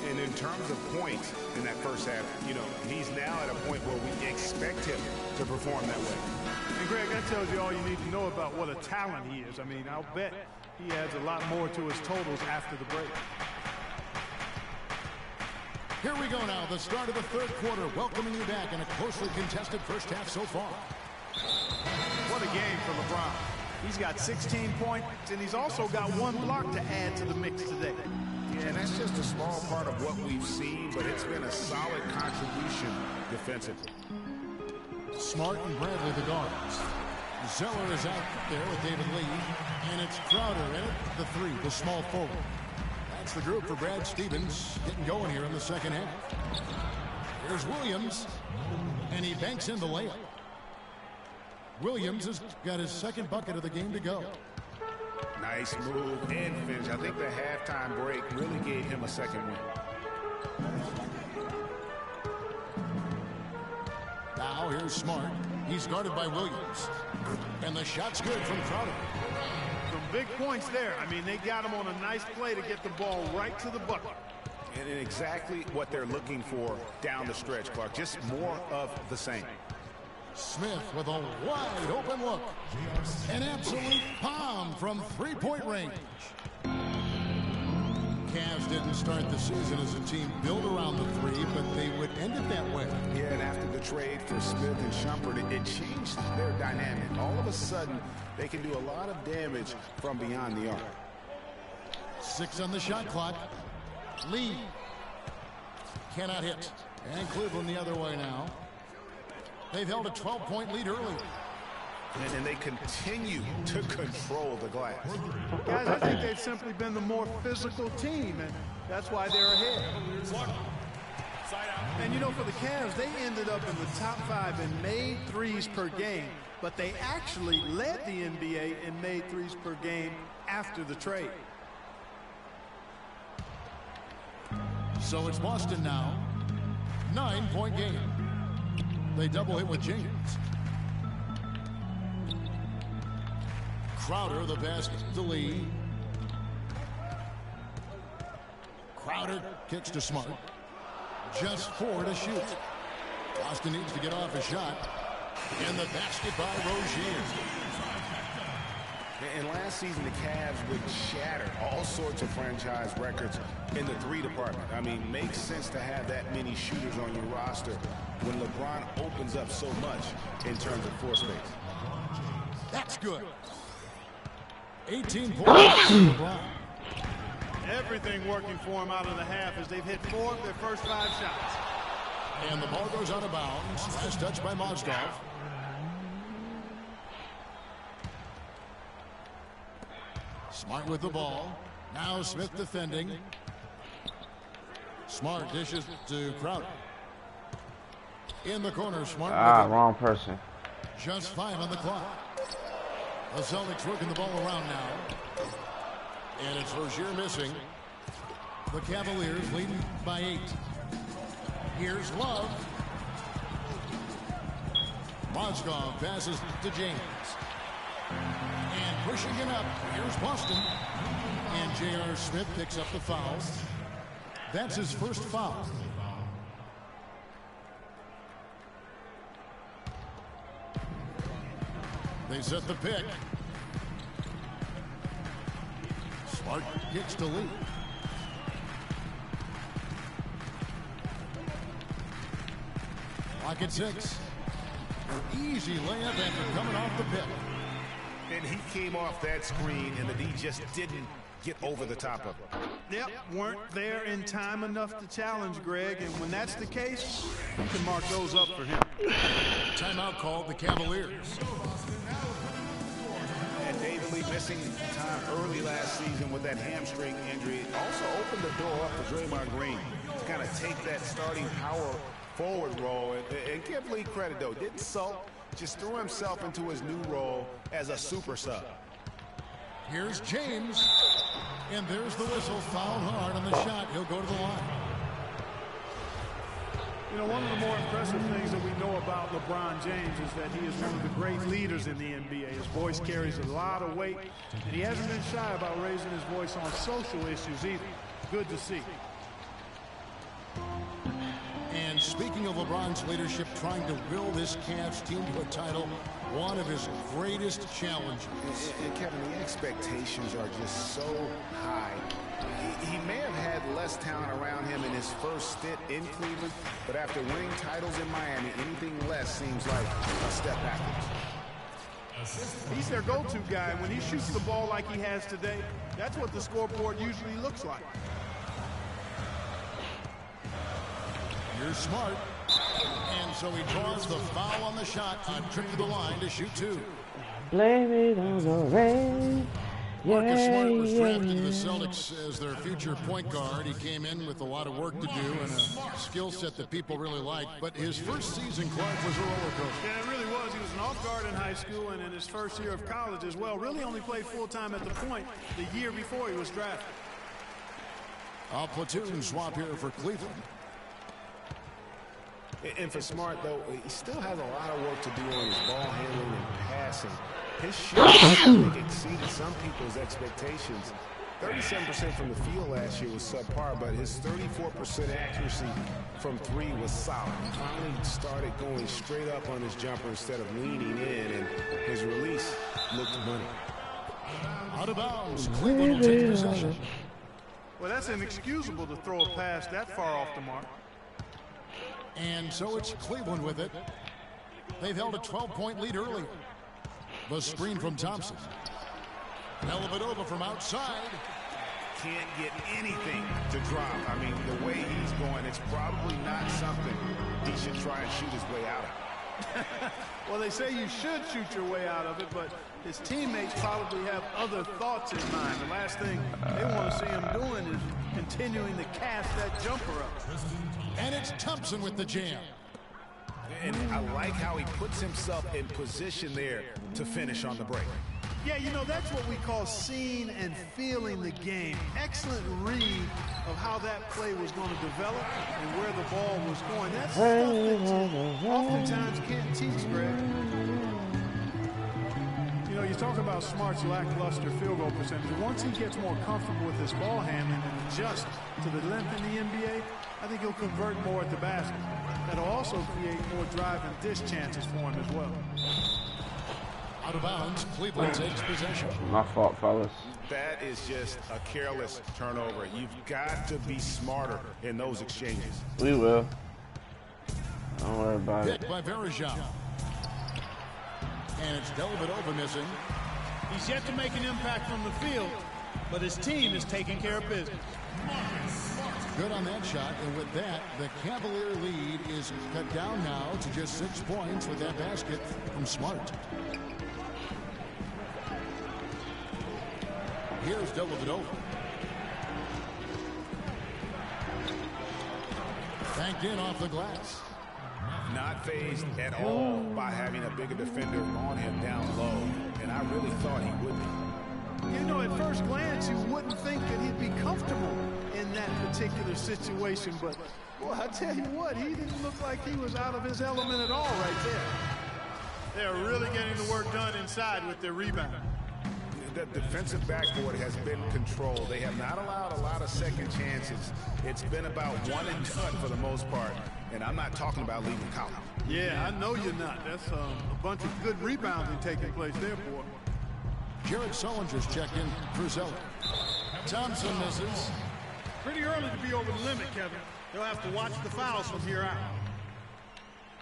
And in terms of points in that first half, you know, he's now at a point where we expect him to perform that way. And Greg, that tells you all you need to know about what a talent he is. I mean, I'll bet he adds a lot more to his totals after the break. Here we go now, the start of the third quarter, welcoming you back in a closely contested first half so far. What a game for LeBron. He's got 16 points, and he's also got 1 block to add to the mix today. Yeah, and that's just a small part of what we've seen, but it's been a solid contribution defensively. Smart and Bradley the guards. Zeller is out there with David Lee, and it's Crowder in it, the 3, the small forward. That's the group for Brad Stevens getting going here in the second half. Here's Williams, and he banks in the layup. Williams has got his second bucket of the game to go. Nice move and finish. I think the halftime break really gave him a second win. Now here's Smart. He's guarded by Williams. And the shot's good from Crowder. Some big points there. I mean, they got him on a nice play to get the ball right to the bucket. And exactly what they're looking for down the stretch, Clark. Just more of the same. Smith with a wide open look. An absolute bomb from three-point range. Cavs didn't start the season as a team built around the 3, but they would end it that way. Yeah, and after the trade for Smith and Shumpert, it changed their dynamic. All of a sudden, they can do a lot of damage from beyond the arc. 6 on the shot clock. Lee cannot hit. And Cleveland the other way now. They've held a 12-point lead early. And they continue to control the glass. Guys, I think they've simply been the more physical team, and that's why they're ahead. And, you know, for the Cavs, they ended up in the top 5 in made threes per game, but they actually led the NBA in made threes per game after the trade. So it's Boston now. 9-point game. They double hit with James. Crowder, the pass to Lee. Crowder kicks to Smart. Just 4 to shoot. Boston needs to get off a shot. And the basket by Rozier. And last season, the Cavs would shatter all sorts of franchise records in the 3 department. I mean, makes sense to have that many shooters on your roster when LeBron opens up so much in terms of floor space. That's good. 18 points. LeBron. Everything working for him out of the half as they've hit 4 of their first 5 shots. And the ball goes out of bounds. Last touch by Mozgov. Smart with the ball. Now Smith defending. Smart dishes to Crowder. In the corner, Smart. Wrong person. Just 5 on the clock. The Celtics working the ball around now. And it's Rozier missing. The Cavaliers leading by 8. Here's Love. Mozgov passes to James. And pushing it up, here's Boston. And J.R. Smith picks up the foul. That's his first foul. They set the pick. Smart kicks to Lee. Lock at 6. An easy layup after coming off the pick. And he came off that screen, and the D just didn't get over the top of it. Yep, weren't there in time enough to challenge Greg, and when that's the case, you can mark those up for him. Timeout called the Cavaliers. And David Lee missing time early last season with that hamstring injury also opened the door up for Draymond Green to kind of take that starting power forward role. And give Lee credit, though. Didn't sulk, just threw himself into his new role as a super sub. Here's James. And there's the whistle. Fouled hard on the shot. He'll go to the line. You know, one of the more impressive things that we know about LeBron James is that he is one of the great leaders in the NBA. His voice carries a lot of weight, and he hasn't been shy about raising his voice on social issues either. Good to see. And speaking of LeBron's leadership, trying to will this Cavs team to a title, one of his greatest challenges. And Kevin, the expectations are just so high. He may have had less talent around him in his first stint in Cleveland, but after winning titles in Miami, anything less seems like a step backwards. He's their go-to guy. When he shoots the ball like he has today, that's what the scoreboard usually looks like. You're smart. And so he draws the foul on the shot. A trip to the line to shoot two. Blame it on the rain. Marcus Smart was drafted to the Celtics as their future point guard. He came in with a lot of work to do and a skill set that people really liked. But his first season, Clark, was a roller coaster. Yeah, it really was. He was an off guard in high school and in his first year of college as well. Really only played full-time at the point the year before he was drafted. A platoon swap here for Cleveland. And for Smart, though, he still has a lot of work to do on his ball handling and passing. His shooting exceeded some people's expectations. 37% from the field last year was subpar, but his 34% accuracy from three was solid. He finally started going straight up on his jumper instead of leaning in, and his release looked money. Out of bounds. Cleveland will take possession. Well, that's inexcusable to throw a pass that far off the mark. And so it's Cleveland with it. They've held a 12-point lead early. The screen from Thompson. Dellavedova from outside. Can't get anything to drop. I mean, the way he's going, it's probably not something he should try and shoot his way out of. Well, they say you should shoot your way out of it, but his teammates probably have other thoughts in mind. The last thing they want to see him doing is continuing to cast that jumper up. And it's Thompson with the jam. And I like how he puts himself in position there to finish on the break. Yeah, you know, that's what we call seeing and feeling the game. Excellent read of how that play was going to develop and where the ball was going. That's stuff that you oftentimes can't teach, Greg. You know, you talk about Smart's lackluster field goal percentage. Once he gets more comfortable with his ball handling and adjusts to the length in the NBA, I think he'll convert more at the basket. That'll also create more drive and dish chances for him as well. Out of bounds, Cleveland takes possession. My fault, fellas. That is just a careless turnover. You've got to be smarter in those exchanges. We will. Don't worry about it. Hit by Verajao. And it's Dellavedova missing. He's yet to make an impact from the field, but his team is taking care of business. Good on that shot, and with that, the Cavalier lead is cut down now to just 6 points with that basket from Smart. Here's Dellavedova. Banked in off the glass. Not fazed at all by having a bigger defender on him down low, and I really thought he would be. You know, at first glance, you wouldn't think that he'd be comfortable in that particular situation, but, boy, I tell you what, he didn't look like he was out of his element at all right there. They're really getting the work done inside with their rebound. The defensive backboard has been controlled. They have not allowed a lot of second chances. It's been about one and done for the most part, and I'm not talking about leaving Collins. Yeah, I know you're not. That's a bunch of good rebounding taking place there, boy. Jared Sullinger's checked in for Zeller. Thompson misses. Pretty early to be over the limit, Kevin. They'll have to watch the fouls from here out.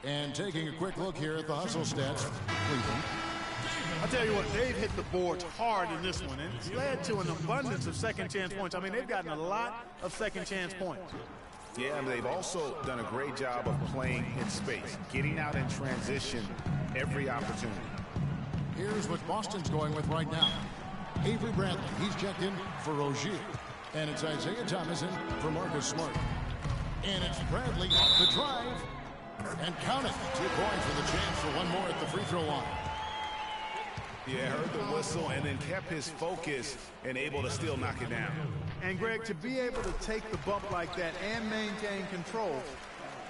And taking a quick look here at the hustle stats, Cleveland. I'll tell you what, they've hit the boards hard in this one, and it's led to an abundance of second-chance points. I mean, they've gotten a lot of second-chance points. Yeah, and they've also done a great job of playing in space, getting out in transition every opportunity. Here's what Boston's going with right now. Avery Bradley, he's checked in for Rozier. And it's Isaiah Thomas in for Marcus Smart. And it's Bradley, the drive. And count it. 2 points with a chance for one more at the free throw line. Yeah, heard the whistle and then kept his focus and able to still knock it down. And, Greg, to be able to take the bump like that and maintain control,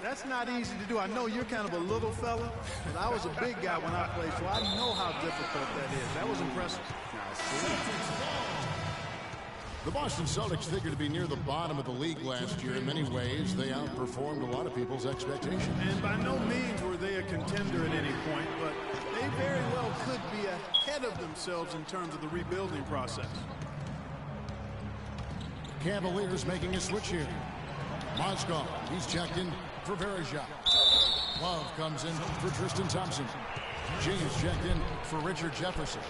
that's not easy to do. I know you're kind of a little fella, but I was a big guy when I played, so I know how difficult that is. That was impressive. The Boston Celtics figured to be near the bottom of the league last year. In many ways, they outperformed a lot of people's expectations. And by no means were they a contender at any point, but they very well could be ahead of themselves in terms of the rebuilding process. Cavaliers making a switch here. Mozgov, he's checked in for Verejao. Love comes in for Tristan Thompson. James checked in for Richard Jefferson.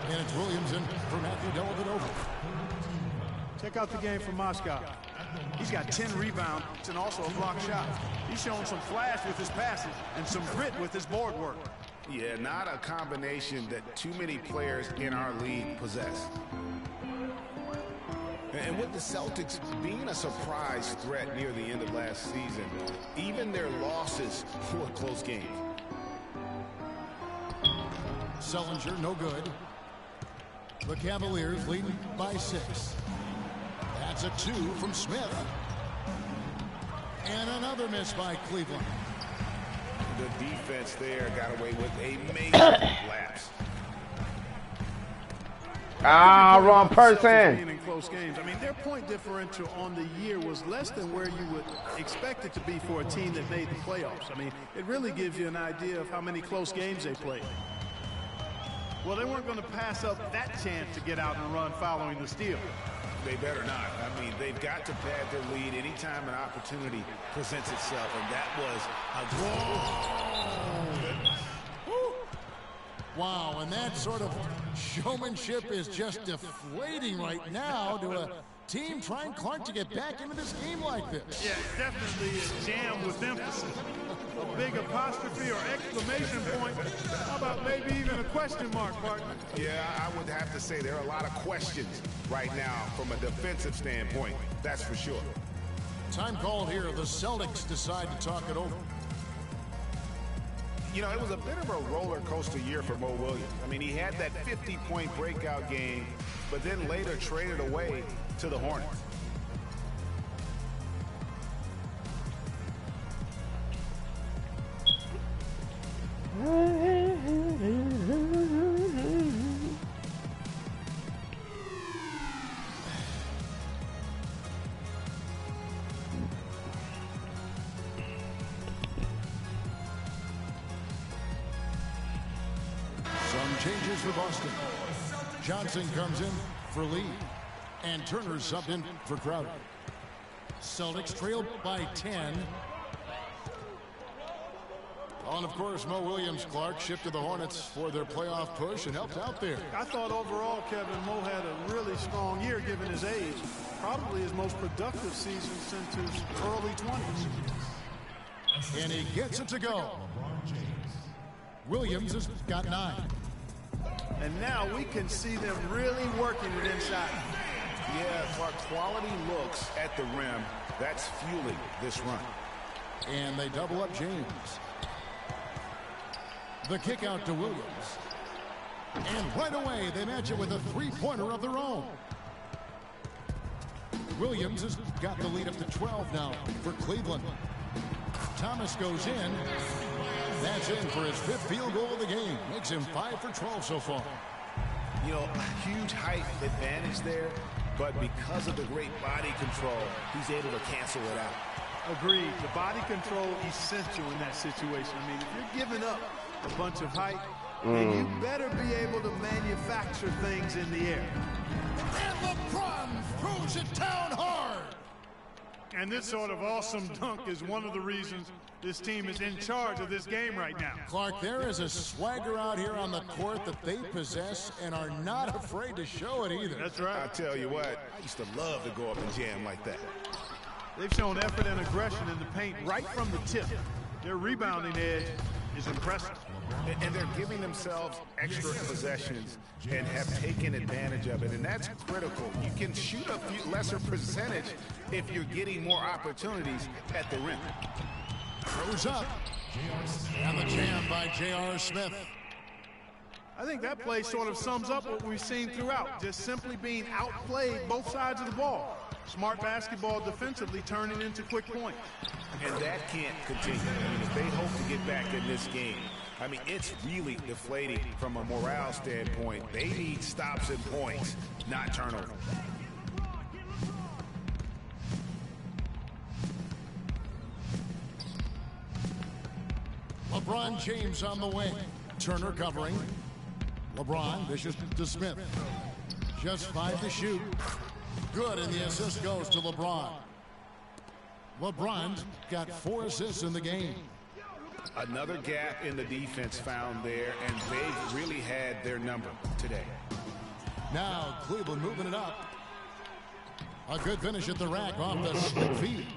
And it's Williams in for Matthew Dellavedova. Check out the game from Moscow. He's got 10 rebounds and also a block shot. He's showing some flash with his passing and some grit with his board work. Yeah, not a combination that too many players in our league possess. And with the Celtics being a surprise threat near the end of last season, even their losses were close games. Sellinger, no good. The Cavaliers leading by 6. That's a 2 from Smith. And another miss by Cleveland. The defense there got away with a major lapse. Ah, wrong person. In close games. I mean, their point differential on the year was less than where you would expect it to be for a team that made the playoffs. I mean, it really gives you an idea of how many close games they played. Well, they weren't going to pass up that chance to get out and run following the steal. They better not. I mean, they've got to pad their lead anytime an opportunity presents itself, and that was a Wow, and that sort of showmanship is just deflating right now to a team trying Clark to get back into this game like this. Yeah, definitely a jam with emphasis. A big apostrophe or exclamation point. How about maybe even a question mark, partner? Yeah, I would have to say there are a lot of questions right now from a defensive standpoint. That's for sure. Time called here. The Celtics decide to talk it over. You know, it was a bit of a roller coaster year for Mo Williams. I mean, he had that 50-point breakout game, but then later traded away to the Hornets. Changes for Boston. Johnson comes in for Lee. And Turner subbed in for Crowder. Celtics trail by 10. Oh, and of course, Mo Williams, Clark, shipped to the Hornets for their playoff push and helped out there. I thought overall, Kevin, Mo had a really strong year given his age. Probably his most productive season since his early 20s. And he gets it to go. Williams has got 9. And now we can see them really working it inside. Yeah, Clark, quality looks at the rim. That's fueling this run. And they double up James. The kick out to Williams. And right away, they match it with a three-pointer of their own. Williams has got the lead up to 12 now for Cleveland. Thomas goes in. That's in for his 5th field goal of the game. Makes him 5 for 12 so far. You know, a huge height advantage there, but because of the great body control, he's able to cancel it out. Agreed. The body control essential in that situation. I mean, if you're giving up a bunch of height, then you better be able to manufacture things in the air. And LeBron throws it down hard. And this sort of awesome dunk is one of the reasons This team is in charge of this game right now. Clark, there is a swagger out here on the court that they possess and are not afraid to show it either. That's right. I tell you what, I used to love to go up and jam like that. They've shown effort and aggression in the paint right from the tip. Their rebounding edge is impressive. And they're giving themselves extra possessions and have taken advantage of it, and that's critical. You can shoot a few lesser percentage if you're getting more opportunities at the rim. Throws up. And the jam by J.R. Smith. I think that play sort of sums up what we've seen throughout, just simply being outplayed both sides of the ball. Smart basketball defensively turning into quick points. And that can't continue. I mean, if they hope to get back in this game, I mean, it's really deflating from a morale standpoint. They need stops and points, not turnovers. LeBron James on the wing. Turner covering. LeBron, vicious to Smith. Just 5 to shoot. Good, and the assist goes to LeBron. LeBron's got 4 assists in the game. Another gap in the defense found there, and they've really had their number today. Now Cleveland moving it up. A good finish at the rack off the slick feed.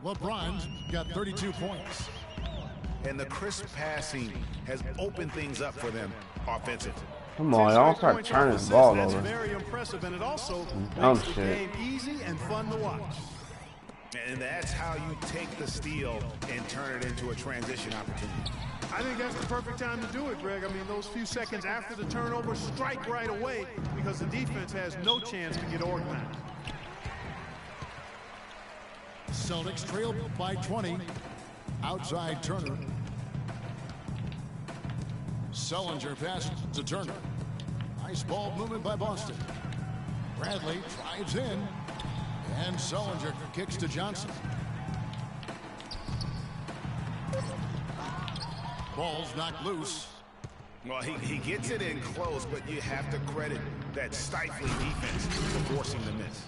LeBron's got 32 points. And the crisp passing has opened things up for them offensively. Come on, y'all start turning the ball That's over. very impressive, and it also Dumb makes the shit. game easy and fun to watch. And that's how you take the steal and turn it into a transition opportunity. I think that's the perfect time to do it, Greg. I mean, those few seconds after the turnover, strike right away because the defense has no chance to get organized. Celtics trail by 20. Outside Turner. Sullinger passes to Turner. Nice ball movement by Boston. Bradley drives in. And Sullinger kicks to Johnson. Ball's knocked loose. Well, he gets it in close, but you have to credit that stifling defense for forcing the miss.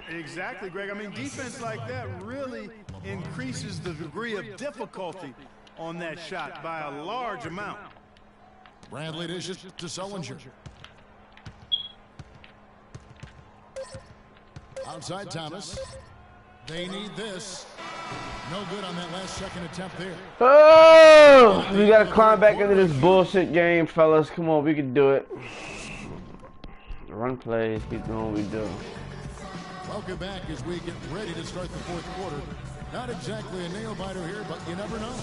Exactly, Greg. I mean, defense like that really increases the degree of difficulty on that shot by a large amount. Bradley dishes to Sullinger. Outside Thomas. They need this. No good on that last second attempt there. Oh, we gotta climb back into this bullshit game, fellas. Come on, we can do it. Run plays, keep doing what we do. Welcome back as we get ready to start the fourth quarter. Not exactly a nail-biter here, but you never know.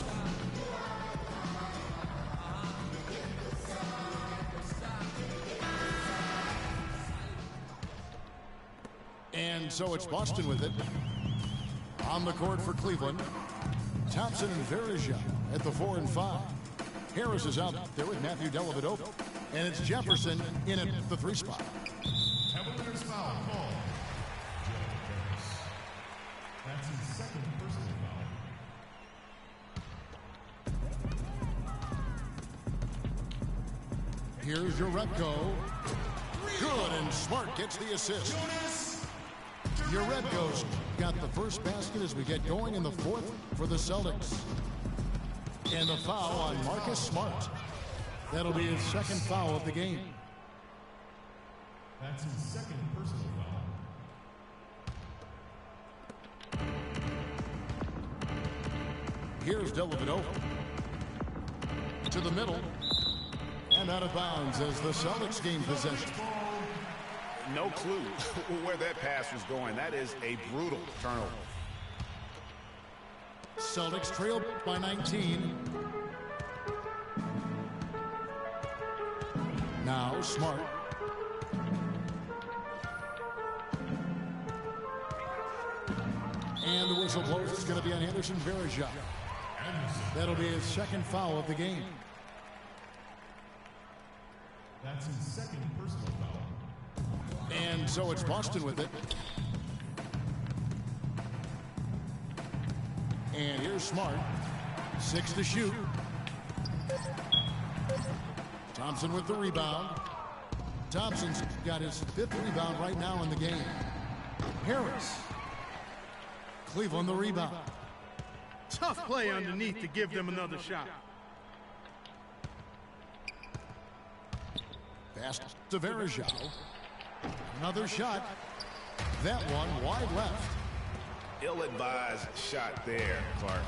And so it's Boston with it. On the court for Cleveland. Thompson and Verija at the 4 and 5. Harris is out there with Matthew Dellavedova. And it's Jefferson in at the 3 spot. Cavaliers foul call. That's his second personal foul. Here's Uredko. Good, and Smart gets the assist. Uredko's got the first basket as we get going in the fourth for the Celtics. And the foul on Marcus Smart. That'll be his second foul of the game. That's his second personal foul. Here's Dellavedova. To the middle. And out of bounds as the Celtics gain possession. No clue where that pass was going. That is a brutal turnover. Celtics trail by 19. Now Smart. And the whistle blows. It's going to be on Anderson Verija. That'll be his second foul of the game. That's his second personal foul. And so it's Boston with it. And here's Smart. 6 to shoot. Thompson with the rebound. Thompson's got his 5th rebound right now in the game. Harris. Cleveland the rebound. Tough play underneath to give them another shot. Pass to Verajao. Another shot. That one wide left. Ill-advised shot there, Clark.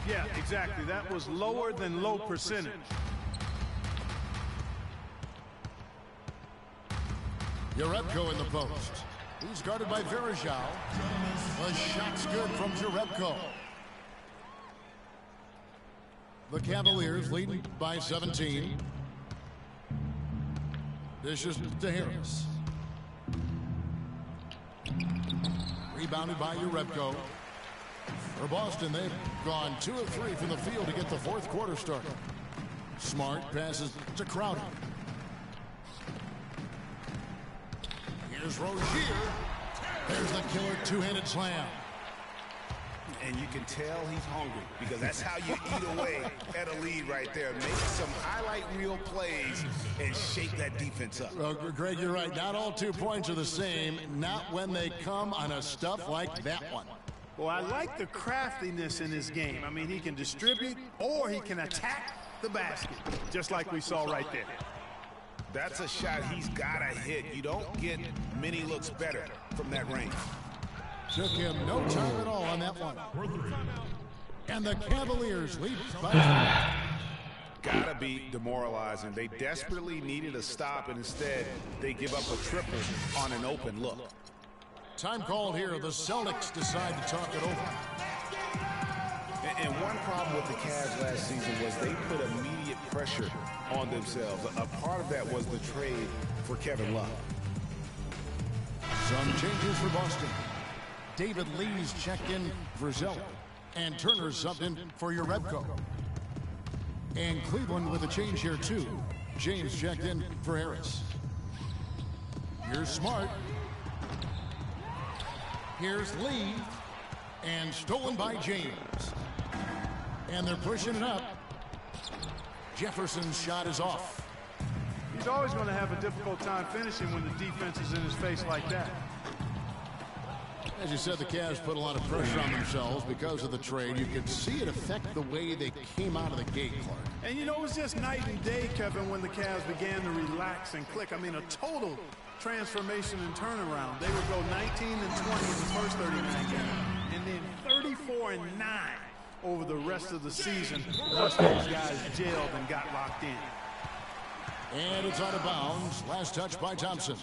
Yeah, exactly. That was lower than low percentage. Jerebko in the post. He's guarded by Verajao. The shot's good from Jerebko. The Cavaliers leading by 17. Dishes to Harris. Rebounded by Jerebko. For Boston, they've gone 2 of 3 from the field to get the fourth quarter started. Smart passes to Crowder. Here's Rozier. There's the killer two-handed slam. And you can tell he's hungry because that's how you eat away at a lead right there. Make some highlight reel plays and shake that defense up. Well, Greg, you're right. Not all 2 points are the same. Not when they come on a stuff like that one. Well, I like the craftiness in his game. I mean, he can distribute or he can attack the basket, just like we saw right there. That's a shot he's got to hit. You don't get many looks better from that range. Took him no time at all on that one. And the Cavaliers lead by Gotta be demoralizing. They desperately needed a stop, and instead they give up a triple on an open look. time called here. The Celtics decide to talk it over. And one problem with the Cavs last season was they put immediate pressure on themselves. A part of that was the trade for Kevin Love. Some changes for Boston. David Lee's checked in for Zeller. And Turner's subbed in for Jerebko. And Cleveland with a change here too. James checked in for Harris. Here's Smart. Here's Lee. And stolen by James. And they're pushing it up. Jefferson's shot is off. He's always going to have a difficult time finishing when the defense is in his face like that. As you said, the Cavs put a lot of pressure on themselves because of the trade. You could see it affect the way they came out of the gate, Clark. And you know, it was just night and day, Kevin, when the Cavs began to relax and click. I mean, a total transformation and turnaround. They would go 19-20 in the first 39 games, and then 34-9 over the rest of the season once those guys gelled and got locked in. And it's out of bounds. Last touch by Thompson.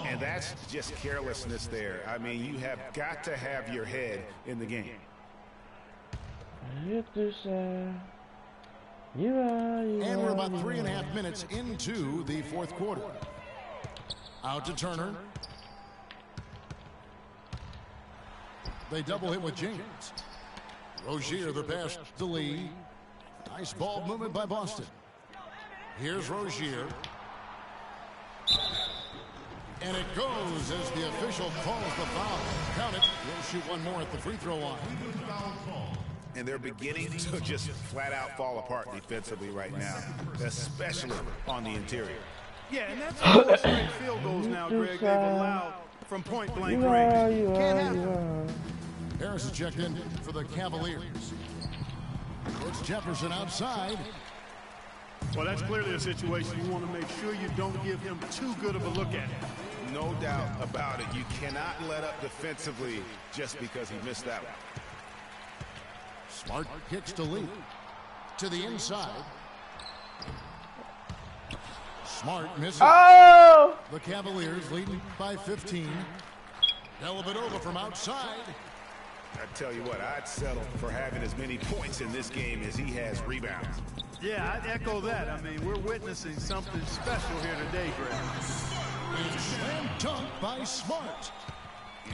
And that's just carelessness there. I mean, you have got to have your head in the game. And we're about 3.5 minutes into the fourth quarter. Out to Turner. They double him with James. Rozier the pass to Lee. Nice ball movement by Boston. Here's Rozier. And it goes as the official calls the foul. Count it. We'll shoot one more at the free throw line. And they're beginning to just flat out fall apart defensively right now, especially on the interior. Yeah, and that's 4 straight field goals now, Greg, they've allowed from point-blank range. Can't happen. Harris is checked in for the Cavaliers. It's Jefferson outside. Well, that's clearly a situation you want to make sure you don't give him too good of a look at it. No doubt about it. You cannot let up defensively just because he missed that one. Smart kicks to Lee. To the inside. Smart misses. Oh! The Cavaliers leading by 15. Dellavedova from outside. I tell you what, I'd settle for having as many points in this game as he has rebounds. Yeah, I'd echo that. I mean, we're witnessing something special here today, Greg. And slam dunk by Smart.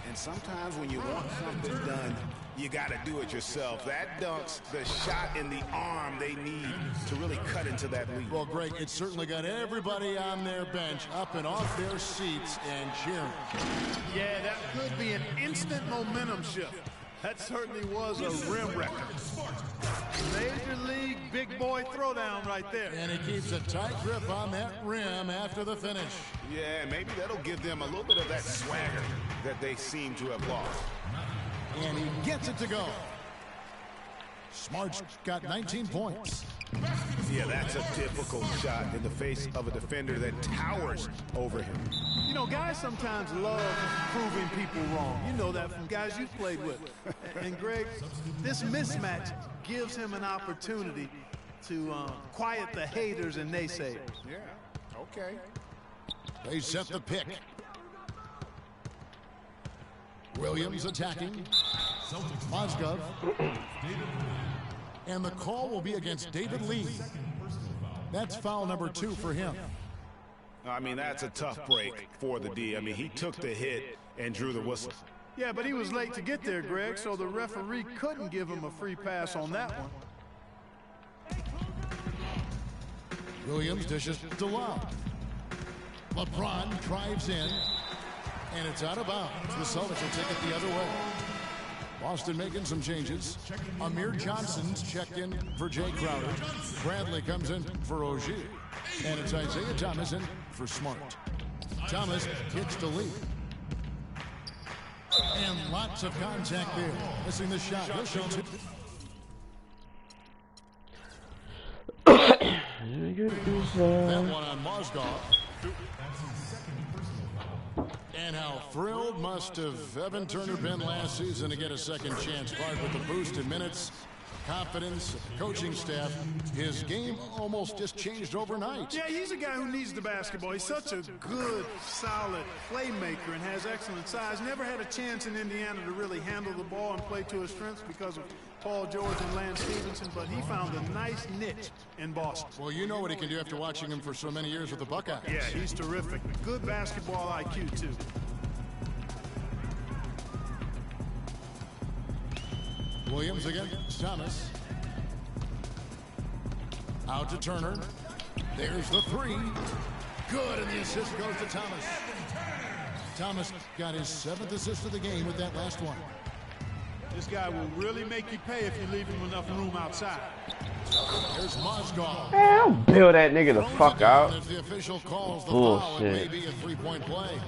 And sometimes when you want something done, you got to do it yourself. That dunk's the shot in the arm they need to really cut into that lead. Well, Greg, it certainly got everybody on their bench up and off their seats and cheering. Yeah, that could be an instant momentum shift. That certainly was a rim record. Major League big boy throwdown right there. And he keeps a tight grip on that rim after the finish. Yeah, maybe that'll give them a little bit of that swagger that they seem to have lost. And he gets it to go. Smart's got 19 points. Yeah, that's a difficult shot in the face of a defender that towers over him. You know, guys sometimes love proving people wrong. You know that from guys you've played with. And Greg, this mismatch gives him an opportunity to quiet the haters and naysayers. Yeah, okay. They set the pick. Williams attacking. Mozgov. And the call will be against David Lee. That's foul number 2 for him. I mean, that's a tough break for the D. I mean, he took the hit and drew the whistle. Yeah, but he was late to get there, Greg, so the referee couldn't give him a free pass on that one. Williams dishes to Love. LeBron drives in, and it's out of bounds. The Celtics will take it the other way. Boston making some changes. Amir Johnson's checked in for Jay Crowder. Bradley comes in for Ogier. And it's Isaiah Thomas in for Smart. Thomas hits the lead. And lots of contact there. Missing the shot. He'll show two. That one on Mozgov. And how thrilled must have Evan Turner been last season to get a second chance. Bart with the boost in minutes, confidence, coaching staff. His game almost just changed overnight. Yeah, he's a guy who needs the basketball. He's such a good, solid playmaker and has excellent size. Never had a chance in Indiana to really handle the ball and play to his strengths because of Paul George and Lance Stevenson, but he found a nice niche in Boston. Well, you know what he can do after watching him for so many years with the Buckeyes. Yeah, he's terrific. Good basketball IQ, too. Williams against Thomas. Out to Turner. There's the 3. Good, and the assist goes to Thomas. Thomas got his 7th assist of the game with that last one. This guy will really make you pay if you leave him enough room outside. There's Mozgov. I'll bail that nigga the fuck out. If the official calls the foul, it may be a 3-point play.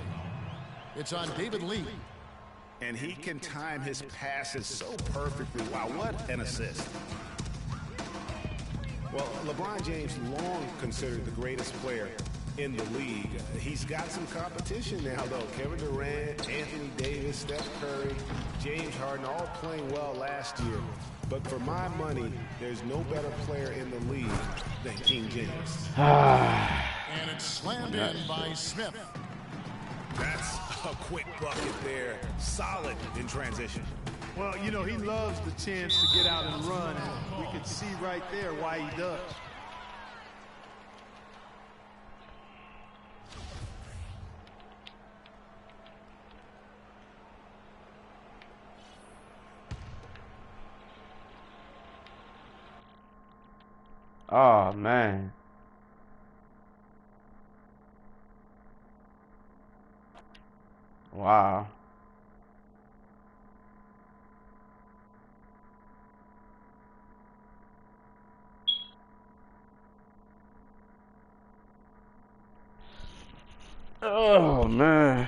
It's on David Lee. And he can time his passes so perfectly. Wow, what an assist. Well, LeBron James long considered the greatest player in the league. He's got some competition now, though. Kevin Durant, Anthony Davis, Steph Curry, James Harden, all playing well last year. But for my money, there's no better player in the league than King James. And it's slammed in by Smith. That's a quick bucket there. Solid in transition. Well, you know, he loves the chance to get out and run, and we can see right there why he does. Oh, man. Wow. Oh, man.